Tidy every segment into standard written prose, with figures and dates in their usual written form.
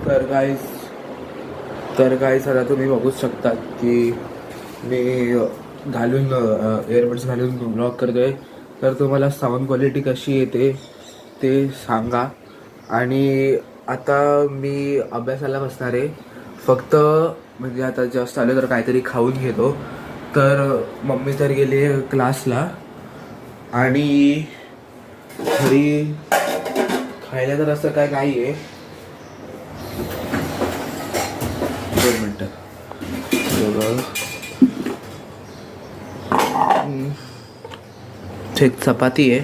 तर गाईस आता तुम्ही बघूच शकता की मी घालून एअरबड्स घालून ब्लॉग करतोय. तर तुम्हाला साऊंड क्वालिटी कशी येते ते सांगा. आणि आता मी अभ्यासाला बसणार आहे. फक्त म्हणजे आता जस्ट आलो तर काहीतरी खाऊन घेतो. तर मम्मी तर गेली क्लासला आणि घरी खायला तर असं काय नाही आहे. 2 मिनटं एक चपाती आहे.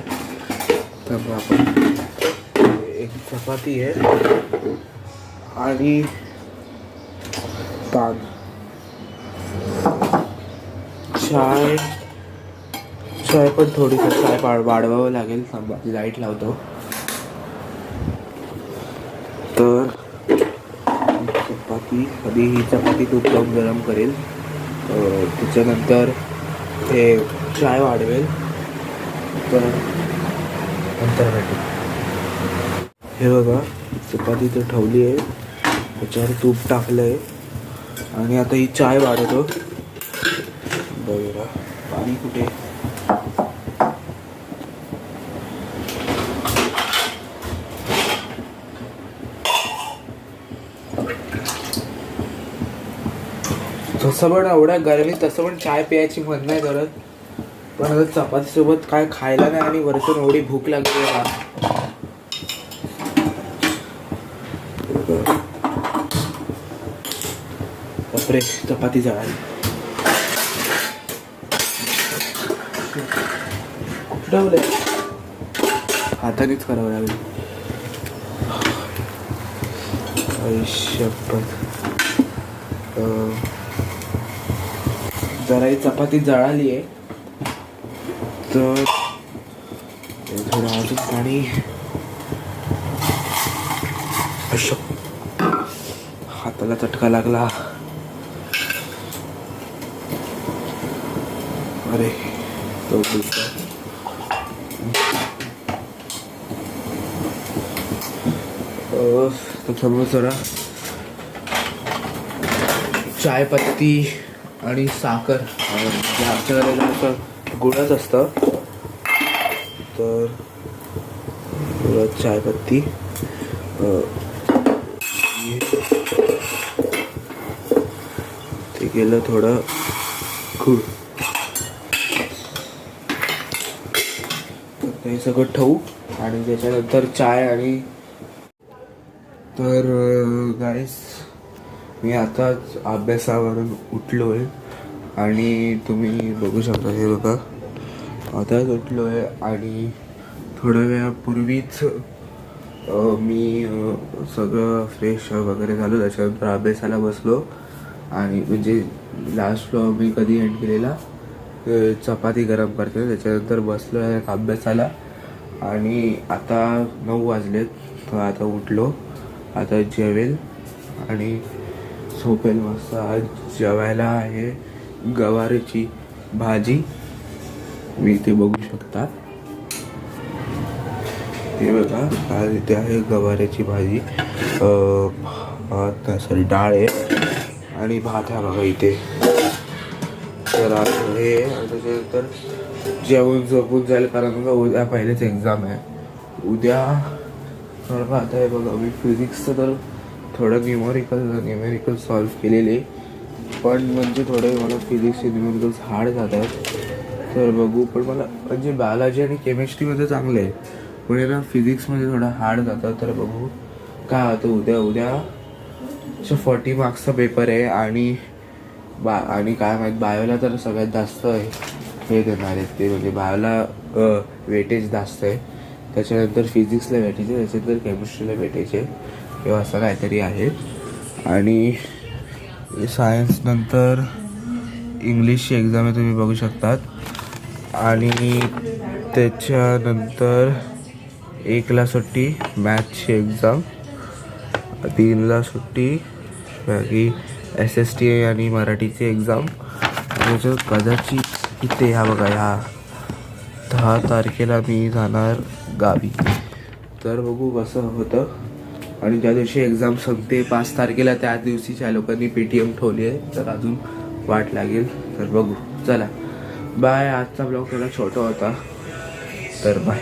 तर मग आपण एक चपाती आहे आणि पान, चाय पण थोडीशी चाय वाढवावं लागेल. थांबा लाईट लावतो. तर चपाती आधी ही चपाती तूप लावून गरम करेल. त्याच्यानंतर हे चाय वाढवेल. तर नंतर भेटू. हे बघा चपाती तर ठेवली आहे, त्याच्यावर तूप टाकलं आहे आणि आता ही चाय वाढवतो. बघा पाणी कुठे. तसं पण एवढ्या गरमी तसं पण चाय प्यायची मन नाही करत. पण आता चपातीसोबत काय खायला नाही आणि वरतून एवढी भूक लागली आहे. बापरे चपाती जळाली. हातानेच करावं लागेल. जरा ही चपाती जळाली आहे. तर थोडं अजून पाणी. हाताला चटका लागला. अरे तो त्याच्यामुळे जरा चाय पत्ती आणि साखर म्हणजे आमच्या घराला असं गुळच असतं. तर चाय पत्ती ते गेलं थोडं गुळ. हे सगळं ठेवू आणि त्याच्यानंतर चाय. आणि तर गाईस मी आताच अभ्यासावरून उठलो आहे आणि तुम्ही बघू शकता. हे बघा आताच उठलो आहे आणि थोड्या वेळापूर्वीच मी सगळं फ्रेश वगैरे झालो. त्याच्यानंतर अभ्यासाला बसलो. आणि म्हणजे लास्ट फ्लॉ मी कधी एंड केलेला चपाती गरम करते. त्याच्यानंतर बसलो आहे अभ्यासाला आणि आता 9 वाजलेत. तर आता उठलो, आता जेवेल आणि झोपेल मस्त. आज जेवायला आहे गवारीची भाजी. मी ते बघू शकता. हे बघा आज इथे आहे गवारीची भाजी. सॉरी डाळ आहे आणि भात आहे बघा इथे. तर आता हे त्याच्यानंतर जेवून झोपून जाईल कारण उद्या पहिलेच एक्झाम आहे. उद्या थोडं आता आहे बघा. मी फिजिक्सचं तर थोडं न्यूमेरिकल सॉल्व केलेले. पण म्हणजे थोडे मला फिजिक्सचे न्यूमेरिकल्स हार्ड जात आहेत. तर बघू. पण मला म्हणजे बायोलॉजी आणि केमिस्ट्रीमध्ये चांगले आहे, पण ना फिजिक्समध्ये थोडं हार्ड जातं. तर बघू काय होतं. उद्या 40 मार्क्सचा पेपर आहे आणि काय माहीत बायोला तर सगळ्यात जास्त हे देणार आहेत ते. म्हणजे बायोला वेटेज जास्त आहे, त्याच्यानंतर फिजिक्सला वेटेज आहे, त्याच्यानंतर केमिस्ट्रीला वेटेज आहे किंवा असं काहीतरी आहे. आणि सायन्स नंतर इंग्लिशची एक्झाम आहे तुम्ही बघू शकतात. आणि त्याच्यानंतर 1ला सुट्टी मॅथ्सची एक्झाम, 3ला सुट्टी बाकी SST आणि मराठीची एक्झाम. त्याच्यात कदाचित इथे ह्या बघा ह्या 10 तारखेला मी जाणार गावी. तर बघू कसं होतं. आणि ज्या दिवशी एक्झाम संपते 5 तारखेला त्या दिवशी त्या लोकांनी पेटीएम ठेवली आहे, तर अजून वाट लागेल. तर बघू. चला बाय. आजचा ब्लॉग थोडा छोटा होता, तर बाय.